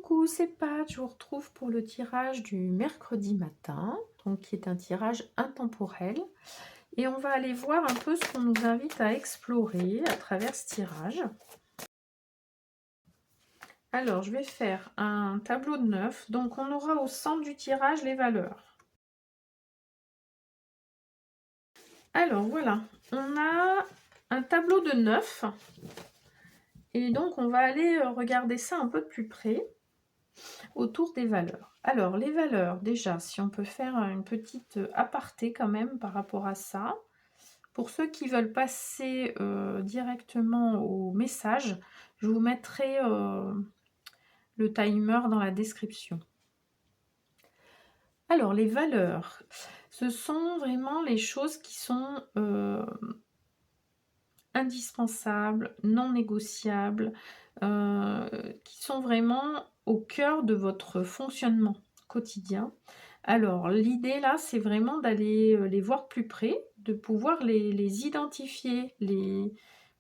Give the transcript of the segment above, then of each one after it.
Coucou, c'est Pat, je vous retrouve pour le tirage du mercredi matin, donc qui est un tirage intemporel. Et on va aller voir un peu ce qu'on nous invite à explorer à travers ce tirage. Alors, je vais faire un tableau de 9, donc on aura au centre du tirage les valeurs. Alors voilà, on a un tableau de 9, et donc on va aller regarder ça un peu de plus près. Autour des valeurs. Alors, les valeurs, déjà, si on peut faire une petite aparté quand même par rapport à ça. Pour ceux qui veulent passer directement au message, je vous mettrai le timer dans la description. Alors, les valeurs, ce sont vraiment les choses qui sont indispensables, non négociables, qui sont vraiment au cœur de votre fonctionnement quotidien. Alors, l'idée là, c'est vraiment d'aller les voir plus près, de pouvoir les identifier,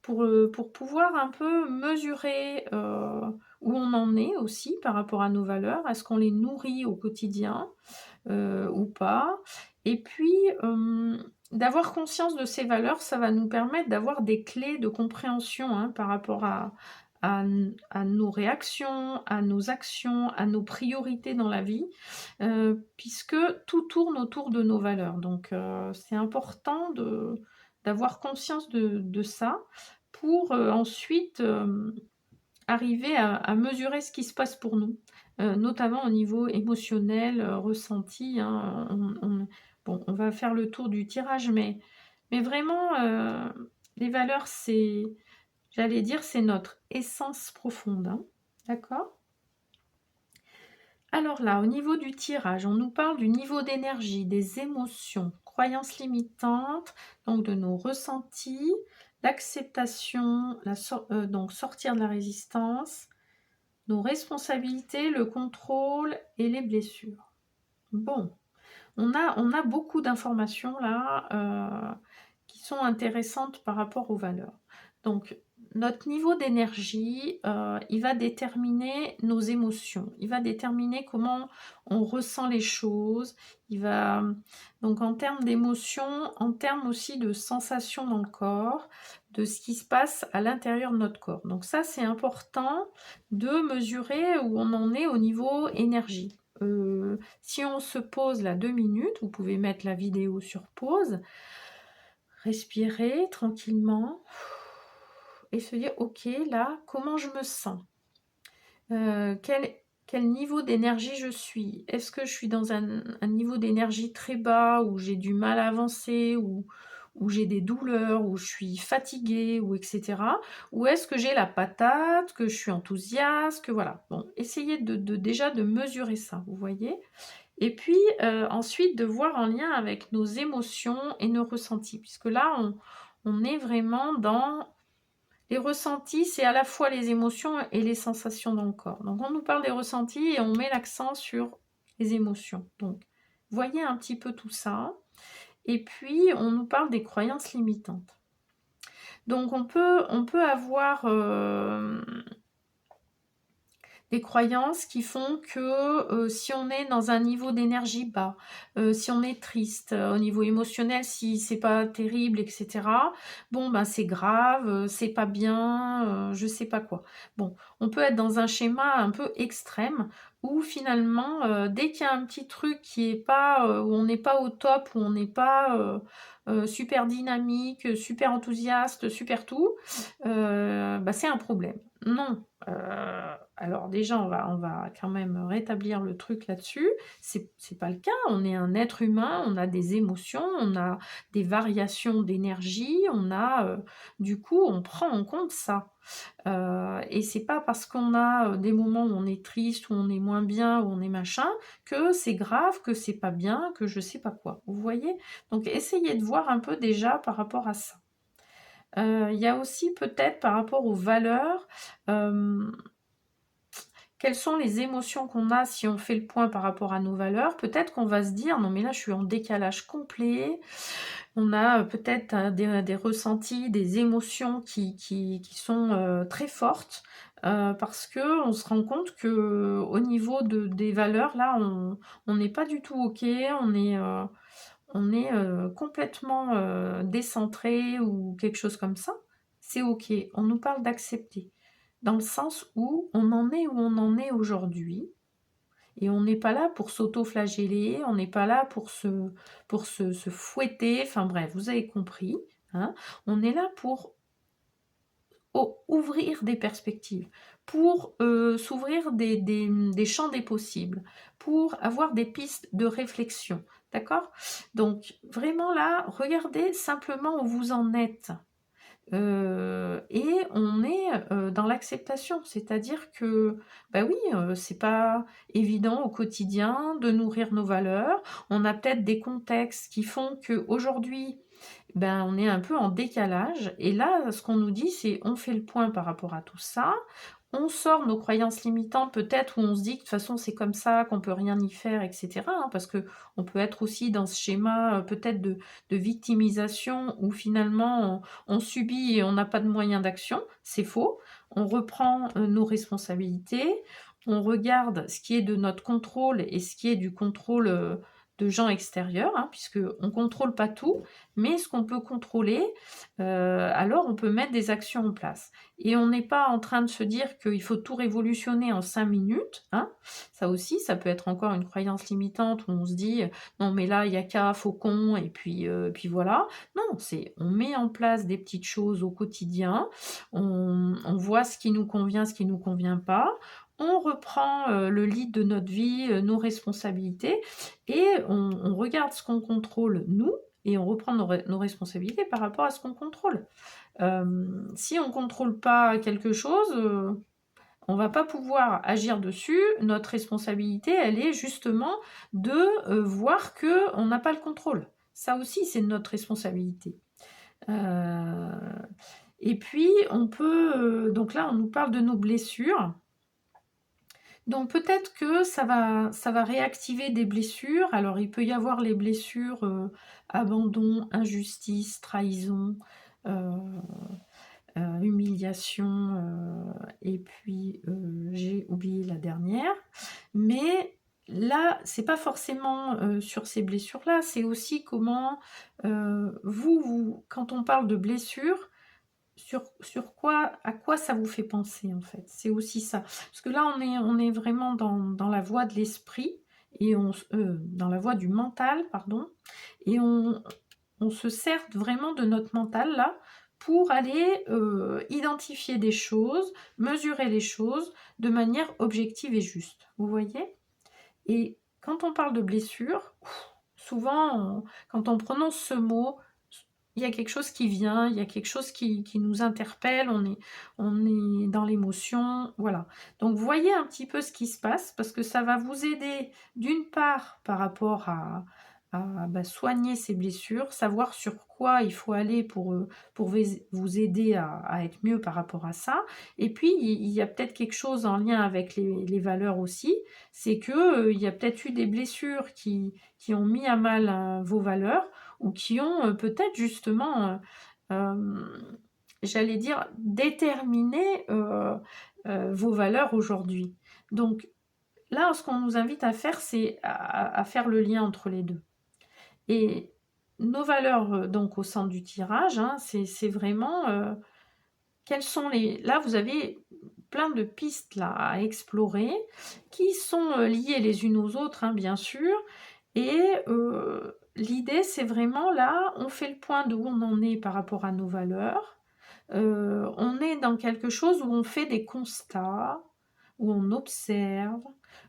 pour pouvoir un peu mesurer où on en est aussi par rapport à nos valeurs. Est-ce qu'on les nourrit au quotidien ou pas? Et puis, d'avoir conscience de ces valeurs, ça va nous permettre d'avoir des clés de compréhension hein, par rapport à nos réactions, à nos actions, à nos priorités dans la vie, puisque tout tourne autour de nos valeurs. Donc, c'est important d'avoir conscience de ça pour ensuite arriver à mesurer ce qui se passe pour nous, notamment au niveau émotionnel, ressenti, hein. Bon, on va faire le tour du tirage, mais vraiment, les valeurs, c'est, j'allais dire, c'est notre essence profonde, hein. D'accord? Alors là, au niveau du tirage, on nous parle du niveau d'énergie, des émotions, croyances limitantes, donc de nos ressentis, l'acceptation, donc sortir de la résistance, nos responsabilités, le contrôle et les blessures. Bon, on a beaucoup d'informations là qui sont intéressantes par rapport aux valeurs. Donc, notre niveau d'énergie, il va déterminer nos émotions. Il va déterminer comment on ressent les choses. Il va, donc en termes d'émotions, en termes aussi de sensations dans le corps, de ce qui se passe à l'intérieur de notre corps. Donc ça, c'est important de mesurer où on en est au niveau énergie. Si on se pose là 2 minutes, vous pouvez mettre la vidéo sur pause, respirer tranquillement et se dire ok là comment je me sens, quel niveau d'énergie je suis, est-ce que je suis dans un niveau d'énergie très bas où j'ai du mal à avancer, où j'ai des douleurs, où je suis fatiguée, ou etc. Ou est-ce que j'ai la patate, que je suis enthousiaste, que voilà. Bon, essayez déjà de mesurer ça, vous voyez. Et puis ensuite de voir en lien avec nos émotions et nos ressentis, puisque là on est vraiment dans les ressentis, c'est à la fois les émotions et les sensations dans le corps. Donc on nous parle des ressentis et on met l'accent sur les émotions. Donc voyez un petit peu tout ça. Et puis on nous parle des croyances limitantes. Donc on peut avoir des croyances qui font que si on est dans un niveau d'énergie bas, si on est triste, au niveau émotionnel, si c'est pas terrible, etc. Bon, ben c'est grave, c'est pas bien, je sais pas quoi. Bon, on peut être dans un schéma un peu extrême où finalement, dès qu'il y a un petit truc qui est pas, où on n'est pas au top, où on n'est pas super dynamique, super enthousiaste, super tout, bah, c'est un problème. Non. Alors déjà, on va quand même rétablir le truc là-dessus. C'est pas le cas. On est un être humain, on a des émotions, on a des variations d'énergie, du coup, on prend en compte ça. Et c'est pas parce qu'on a des moments où on est triste, où on est moins bien, où on est machin, que c'est grave, que c'est pas bien, que je sais pas quoi. Vous voyez? Donc essayez de voir un peu déjà par rapport à ça. Il y a aussi peut-être par rapport aux valeurs, quelles sont les émotions qu'on a si on fait le point par rapport à nos valeurs? Peut-être qu'on va se dire: «Non mais là je suis en décalage complet». On a peut-être des ressentis, des émotions qui sont très fortes, parce qu'on se rend compte qu'au niveau des valeurs, là, on n'est pas du tout OK, on est complètement, décentré ou quelque chose comme ça. C'est OK. On nous parle d'accepter, dans le sens où on en est aujourd'hui et on n'est pas là pour s'auto-flageller, on n'est pas là pour se fouetter, enfin bref, vous avez compris, hein. On est là pour ouvrir des perspectives, pour s'ouvrir des champs des possibles, pour avoir des pistes de réflexion, d'accord? Donc vraiment là, regardez simplement où vous en êtes. Et on est dans l'acceptation, c'est-à-dire que, bah oui, c'est pas évident au quotidien de nourrir nos valeurs. On a peut-être des contextes qui font qu'aujourd'hui, ben, on est un peu en décalage. Et là, ce qu'on nous dit, c'est on fait le point par rapport à tout ça. On sort nos croyances limitantes, peut-être où on se dit que de toute façon c'est comme ça, qu'on peut rien y faire, etc., hein, parce que on peut être aussi dans ce schéma peut-être de victimisation où finalement on subit et on n'a pas de moyens d'action. C'est faux. On reprend nos responsabilités, on regarde ce qui est de notre contrôle et ce qui est du contrôle de gens extérieurs, hein, puisque on contrôle pas tout, mais ce qu'on peut contrôler, alors on peut mettre des actions en place. Et on n'est pas en train de se dire qu'il faut tout révolutionner en 5 minutes, hein. Ça aussi, ça peut être encore une croyance limitante où on se dit: «Non mais là, il y a qu'à, faucon et puis voilà». Non, c'est on met en place des petites choses au quotidien, on voit ce qui nous convient, ce qui nous convient pas, on reprend, le lead de notre vie, nos responsabilités et on regarde ce qu'on contrôle nous et on reprend nos responsabilités par rapport à ce qu'on contrôle. Si on contrôle pas quelque chose, on va pas pouvoir agir dessus. Notre responsabilité, elle est justement de, voir qu'on n'a pas le contrôle. Ça aussi, c'est notre responsabilité. Heu et puis on peut, donc là, on nous parle de nos blessures. Donc peut-être que ça va réactiver des blessures. Alors il peut y avoir les blessures, abandon, injustice, trahison, heu humiliation, et puis, j'ai oublié la dernière. Mais là, c'est pas forcément, sur ces blessures-là, c'est aussi comment, vous quand on parle de blessures, sur quoi à quoi ça vous fait penser, en fait? C'est aussi ça. Parce que là, on est vraiment dans la voie de l'esprit et dans la voie du mental, pardon, et on se sert vraiment de notre mental là, pour aller, identifier des choses, mesurer les choses de manière objective et juste. Vous voyez? Et quand on parle de blessure, souvent quand on prononce ce mot, il y a quelque chose qui vient, il y a quelque chose qui nous interpelle, on est dans l'émotion, voilà. Donc voyez un petit peu ce qui se passe parce que ça va vous aider d'une part par rapport à soigner ces blessures, savoir sur quoi il faut aller pour vous aider à être mieux par rapport à ça. Et puis il y a peut-être quelque chose en lien avec les valeurs aussi, c'est que, il y a peut-être eu des blessures qui ont mis à mal, vos valeurs ou qui ont, peut-être justement, j'allais dire déterminé, vos valeurs aujourd'hui. Donc là, ce qu'on nous invite à faire, c'est à faire le lien entre les 2. Et nos valeurs, donc au centre du tirage, hein, c'est vraiment, quelles sont les là, vous avez plein de pistes là à explorer qui sont, liées les unes aux autres, hein, bien sûr. Et l'idée, c'est vraiment là, on fait le point d'où on en est par rapport à nos valeurs. On est dans quelque chose où on fait des constats, où on observe,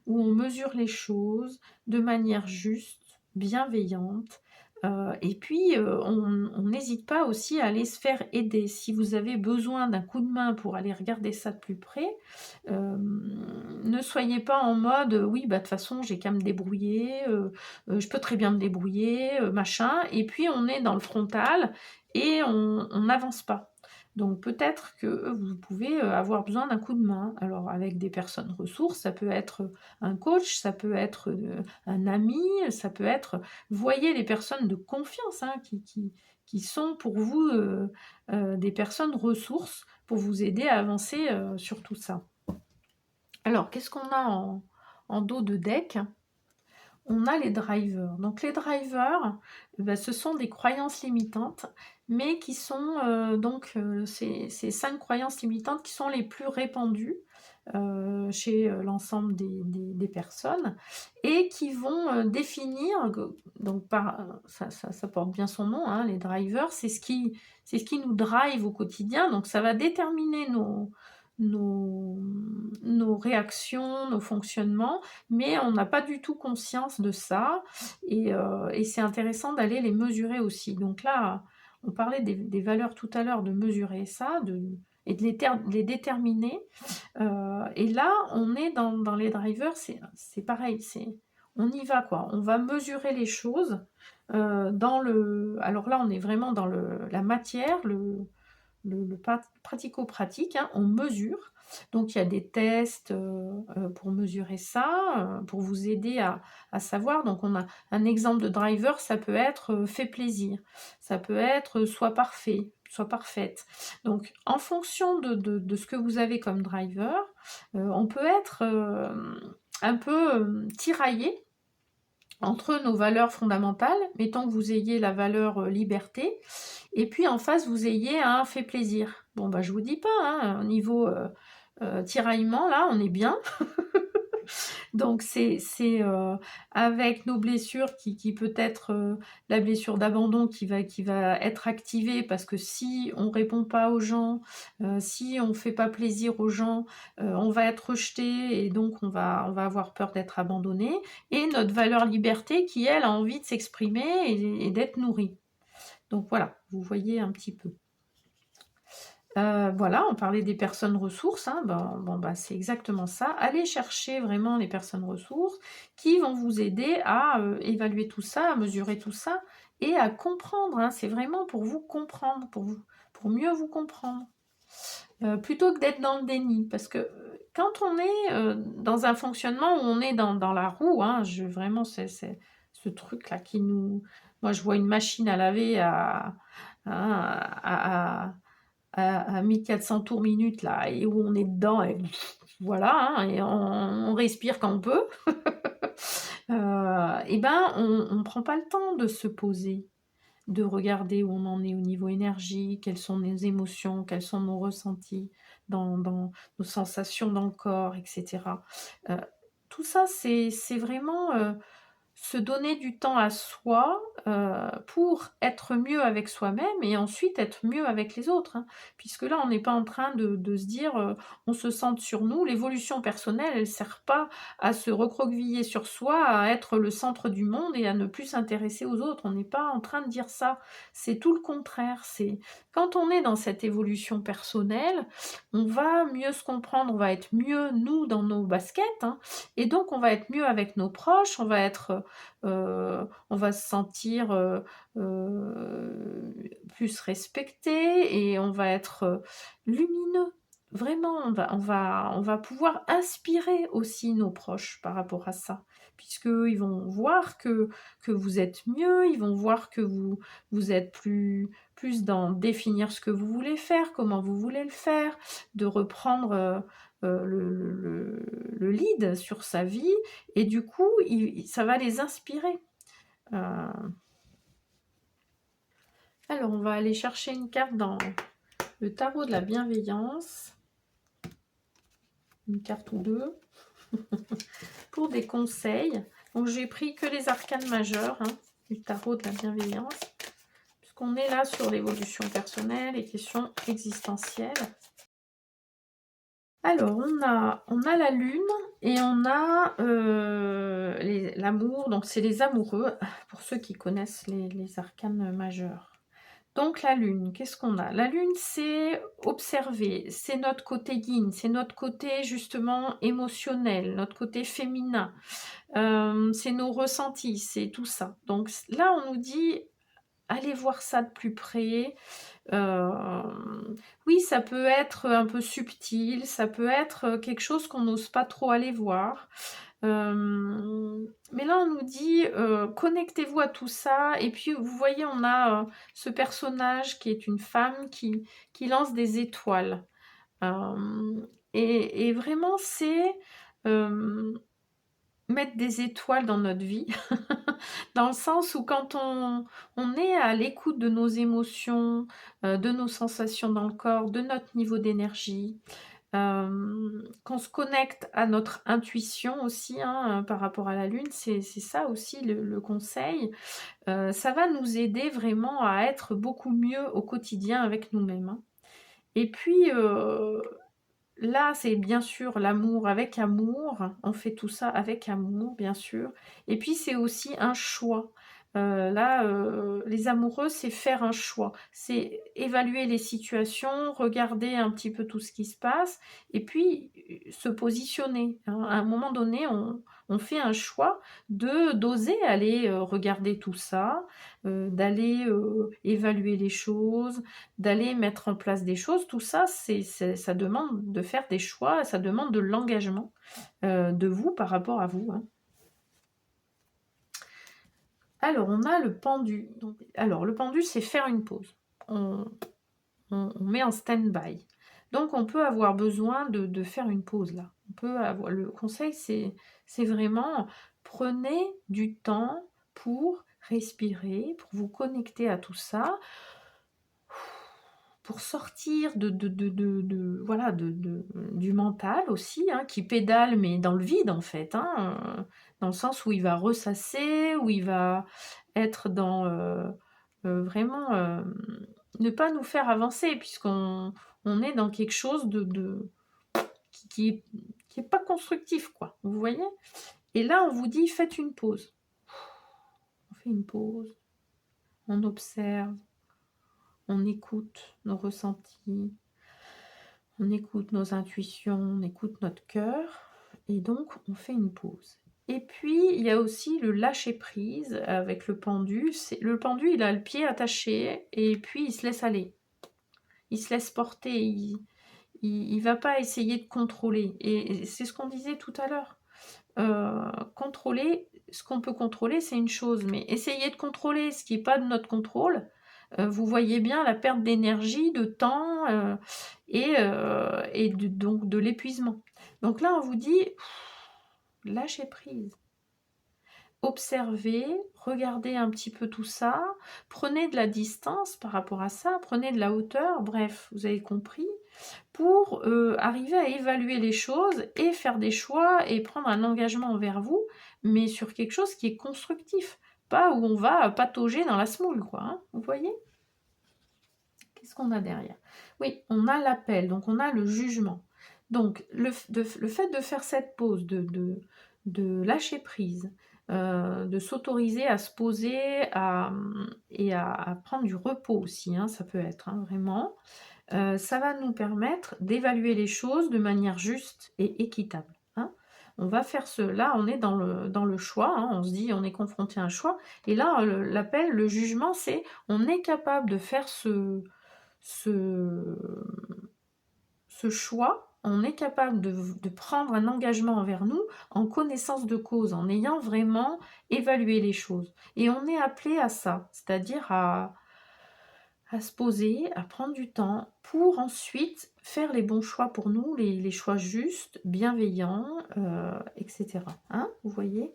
où on mesure les choses de manière juste, bienveillante. Et puis, on n'hésite pas aussi à aller se faire aider. Si vous avez besoin d'un coup de main pour aller regarder ça de plus près, ne soyez pas en mode: «Oui, bah, de toute façon, j'ai qu'à me débrouiller, je peux très bien me débrouiller, machin», et puis on est dans le frontal et on n'avance pas. Donc peut-être que vous pouvez, avoir besoin d'un coup de main. Alors avec des personnes ressources, ça peut être, un coach, ça peut être, un ami, ça peut être voyez les personnes de confiance, hein, qui sont pour vous, des personnes ressources pour vous aider à avancer sur tout ça. Alors, qu'est-ce qu'on a en dos de deck? On a les drivers. Donc les drivers, bah, ce sont des croyances limitantes, mais qui sont ces 5 croyances limitantes qui sont les plus répandues chez l'ensemble des personnes et qui vont définir, donc ça porte bien son nom, hein, les drivers, c'est ce qui nous drive au quotidien, donc ça va déterminer nos, nos réactions, nos fonctionnements, mais on n'a pas du tout conscience de ça et c'est intéressant d'aller les mesurer aussi. Donc là, on parlait des valeurs tout à l'heure, de mesurer ça et de les déterminer. Et là, on est dans les drivers, c'est pareil, on y va quoi. On va mesurer les choses alors là, on est vraiment dans la matière, le pratico-pratique, hein, on mesure. Donc il y a des tests pour mesurer ça, pour vous aider à savoir. Donc on a un exemple de driver, ça peut être fait plaisir, ça peut être soit parfait, soit parfaite. Donc en fonction de ce que vous avez comme driver, on peut être un peu tiraillé entre nos valeurs fondamentales, mettons que vous ayez la valeur liberté, et puis en face vous ayez un fait plaisir. Bon bah je vous dis pas, hein, au niveau tiraillement là on est bien. Donc c'est avec nos blessures qui peut être la blessure d'abandon qui va être activée parce que si on répond pas aux gens, si on fait pas plaisir aux gens, on va être rejeté et donc on va avoir peur d'être abandonné. Et notre valeur liberté qui, elle, a envie de s'exprimer et d'être nourrie. Donc voilà, vous voyez un petit peu. Voilà, on parlait des personnes ressources, hein, c'est exactement ça. Allez chercher vraiment les personnes ressources qui vont vous aider à évaluer tout ça, à mesurer tout ça et à comprendre, hein. C'est vraiment pour vous comprendre, pour mieux vous comprendre. Plutôt que d'être dans le déni. Parce que quand on est dans un fonctionnement où on est dans la roue, hein, vraiment, c'est ce truc-là qui nous... Moi, je vois une machine à laver à 1400 tours minute là, et où on est dedans, et voilà, hein, et on respire quand on peut, et ben on prend pas le temps de se poser, de regarder où on en est au niveau énergie, quelles sont nos émotions, quels sont nos ressentis dans nos sensations dans le corps, etc. Tout ça, c'est vraiment se donner du temps à soi pour être mieux avec soi-même et ensuite être mieux avec les autres, hein. Puisque là, on n'est pas en train de se dire on se centre sur nous. L'évolution personnelle, elle ne sert pas à se recroqueviller sur soi, à être le centre du monde et à ne plus s'intéresser aux autres. On n'est pas en train de dire ça. C'est tout le contraire. C'est quand on est dans cette évolution personnelle, on va mieux se comprendre, on va être mieux nous dans nos baskets, hein, et donc on va être mieux avec nos proches, on va se sentir plus respecté et on va être lumineux. Vraiment, on va pouvoir inspirer aussi nos proches par rapport à ça, puisqu'ils vont voir que vous êtes mieux, ils vont voir que vous êtes plus dans définir ce que vous voulez faire, comment vous voulez le faire, de reprendre le lead sur sa vie, et du coup, ça va les inspirer. Alors, on va aller chercher une carte dans le tarot de la bienveillance. Une carte ou deux. Pour des conseils. Donc, j'ai pris que les arcanes majeures, hein, du tarot de la bienveillance. Puisqu'on est là sur l'évolution personnelle et questions existentielles. Alors, on a la lune et on a l'amour. Donc, c'est les amoureux, pour ceux qui connaissent les arcanes majeures. Donc la lune, qu'est-ce qu'on a? La lune, c'est observer, c'est notre côté yin, c'est notre côté justement émotionnel, notre côté féminin, c'est nos ressentis, c'est tout ça. Donc là, on nous dit, allez voir ça de plus près. Oui, ça peut être un peu subtil, ça peut être quelque chose qu'on n'ose pas trop aller voir. Mais là, on nous dit connectez-vous à tout ça. Et puis, vous voyez, on a ce personnage qui est une femme qui lance des étoiles. Et vraiment, c'est mettre des étoiles dans notre vie, dans le sens où quand on est à l'écoute de nos émotions, de nos sensations dans le corps, de notre niveau d'énergie, qu'on se connecte à notre intuition aussi, hein, par rapport à la lune, c'est ça aussi le conseil. Ça va nous aider vraiment à être beaucoup mieux au quotidien avec nous-mêmes, hein. Et puis, là, c'est bien sûr l'amour avec amour. On fait tout ça avec amour, bien sûr. Et puis, c'est aussi un choix. Là, les amoureux, c'est faire un choix. C'est évaluer les situations, regarder un petit peu tout ce qui se passe et puis se positionner, hein. À un moment donné, on fait un choix de d'oser aller regarder tout ça, d'aller évaluer les choses, d'aller mettre en place des choses, tout ça, ça demande de faire des choix, ça demande de l'engagement, de vous par rapport à vous, hein. Alors, on a le pendu. Donc, alors, le pendu, c'est faire une pause. On met en stand-by. Donc, on peut avoir besoin de faire une pause là. On peut avoir, le conseil, c'est vraiment prenez du temps pour respirer, pour vous connecter à tout ça, pour sortir voilà, du mental aussi, hein, qui pédale, mais dans le vide en fait, hein, dans le sens où il va ressasser, où il va être dans vraiment ne pas nous faire avancer, puisqu'on est dans quelque chose qui est, qui est pas constructif, quoi. Vous voyez? Et là, on vous dit, faites une pause. On fait une pause, on observe, on écoute nos ressentis, on écoute nos intuitions, on écoute notre cœur, et donc on fait une pause. Et puis, il y a aussi le lâcher-prise avec le pendu. Le pendu, il a le pied attaché, et puis il se laisse aller. Il se laisse porter, il va pas essayer de contrôler. Et c'est ce qu'on disait tout à l'heure. Contrôler, ce qu'on peut contrôler, c'est une chose, mais essayer de contrôler ce qui n'est pas de notre contrôle, vous voyez bien la perte d'énergie, de temps et donc de l'épuisement. Donc là, on vous dit, lâchez prise. Observez, regardez un petit peu tout ça, prenez de la distance par rapport à ça, prenez de la hauteur, bref, vous avez compris, pour arriver à évaluer les choses et faire des choix et prendre un engagement envers vous, mais sur quelque chose qui est constructif, pas où on va patauger dans la semoule, quoi, hein, vous voyez? Qu'est-ce qu'on a derrière? Oui, on a l'appel, donc on a le jugement. Donc le fait de faire cette pause, de lâcher prise, de s'autoriser à se poser et à prendre du repos aussi, hein, ça peut être, hein, vraiment, ça va nous permettre d'évaluer les choses de manière juste et équitable, hein. On va faire là, on est dans le choix, hein, on se dit, on est confronté à un choix, et là, l'appel, le jugement, c'est on est capable de faire ce, ce choix, on est capable de prendre un engagement envers nous en connaissance de cause, en ayant vraiment évalué les choses. Et on est appelé à ça, c'est-à-dire à se poser, à prendre du temps pour ensuite faire les bons choix pour nous, les choix justes, bienveillants, etc. Hein, vous voyez?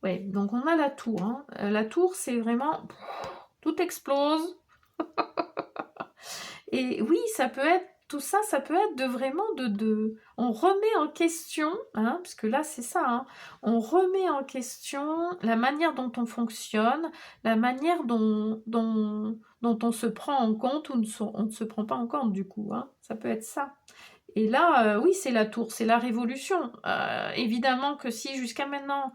Ouais, donc on a la tour, hein. La tour, c'est vraiment tout explose. Et oui, ça peut être tout ça, ça peut être de vraiment on remet en question, hein, parce que là c'est ça, hein, on remet en question la manière dont on fonctionne, la manière dont on se prend en compte ou on ne se prend pas en compte du coup, hein, ça peut être ça. Et là, oui, c'est la tour, c'est la révolution. Évidemment que si jusqu'à maintenant,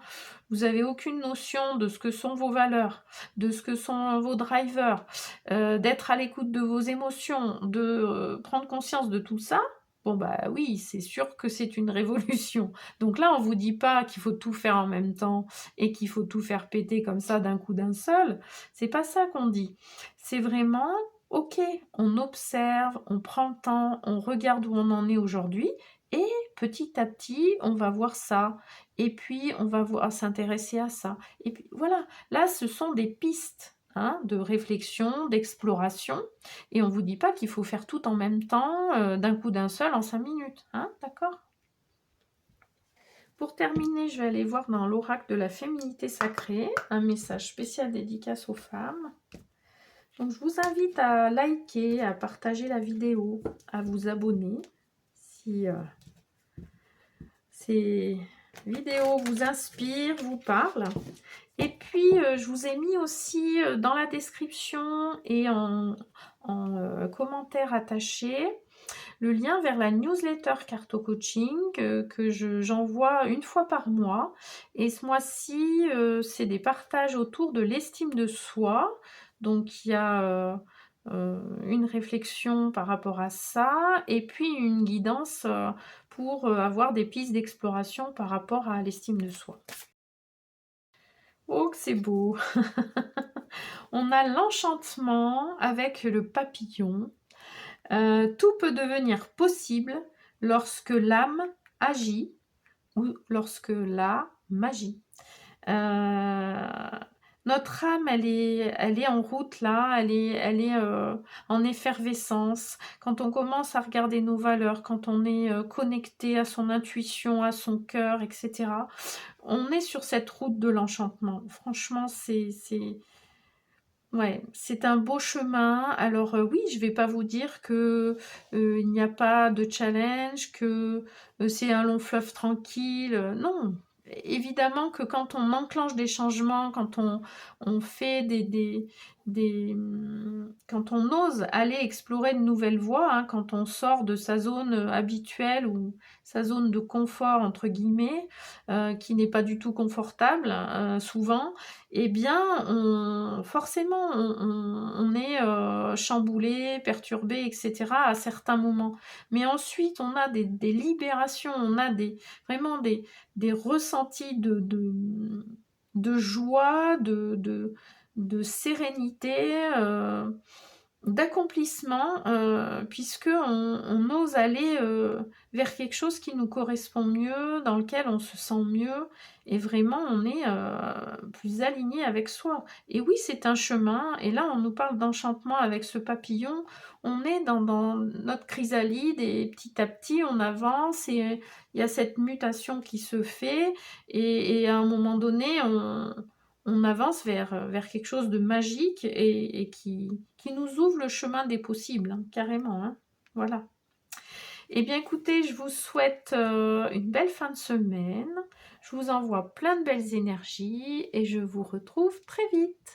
vous avez aucune notion de ce que sont vos valeurs, de ce que sont vos drivers, d'être à l'écoute de vos émotions, de prendre conscience de tout ça, bon bah oui, c'est sûr que c'est une révolution. Donc là, on vous dit pas qu'il faut tout faire en même temps et qu'il faut tout faire péter comme ça d'un coup d'un seul. C'est pas ça qu'on dit. C'est vraiment ok, on observe, on prend le temps, on regarde où on en est aujourd'hui et petit à petit, on va voir ça. Et puis, on va s'intéresser à ça. Et puis voilà, là, ce sont des pistes, hein, de réflexion, d'exploration. Et on ne vous dit pas qu'il faut faire tout en même temps, d'un coup d'un seul, en 5 minutes. Hein, d'accord? Pour terminer, je vais aller voir dans l'oracle de la féminité sacrée, un message spécial dédicace aux femmes. Donc, je vous invite à liker, à partager la vidéo, à vous abonner si ces vidéos vous inspirent, vous parlent. Et puis, je vous ai mis aussi dans la description et en commentaire attaché le lien vers la newsletter Carto Coaching que j'envoie une fois par mois. Et ce mois-ci, c'est des partages autour de l'estime de soi. Donc, il y a une réflexion par rapport à ça et puis une guidance pour avoir des pistes d'exploration par rapport à l'estime de soi. Oh, que c'est beau! On a l'enchantement avec le papillon. Tout peut devenir possible lorsque l'âme agit ou lorsque la magie. Notre âme, elle est en route là, elle est en effervescence. Quand on commence à regarder nos valeurs, quand on est connecté à son intuition, à son cœur, etc., on est sur cette route de l'enchantement. Franchement, ouais, c'est un beau chemin. Alors oui, je vais pas vous dire que il n'y a pas de challenge, que c'est un long fleuve tranquille. Non, évidemment que quand on enclenche des changements, quand on fait quand on ose aller explorer de nouvelles voies, hein, quand on sort de sa zone habituelle ou sa zone de confort entre guillemets, qui n'est pas du tout confortable souvent, eh bien, forcément, on est chamboulé, perturbé, etc. à certains moments. Mais ensuite, on a des libérations, on a vraiment des ressentis de joie, de sérénité, d'accomplissement, puisque on ose aller vers quelque chose qui nous correspond mieux, dans lequel on se sent mieux, et vraiment on est plus aligné avec soi. Et oui, c'est un chemin, et là on nous parle d'enchantement avec ce papillon, on est dans notre chrysalide, et petit à petit on avance, et il y a cette mutation qui se fait, et à un moment donné, on avance vers quelque chose de magique et qui nous ouvre le chemin des possibles, hein, carrément. Hein. Voilà. Eh bien, écoutez, je vous souhaite une belle fin de semaine. Je vous envoie plein de belles énergies et je vous retrouve très vite.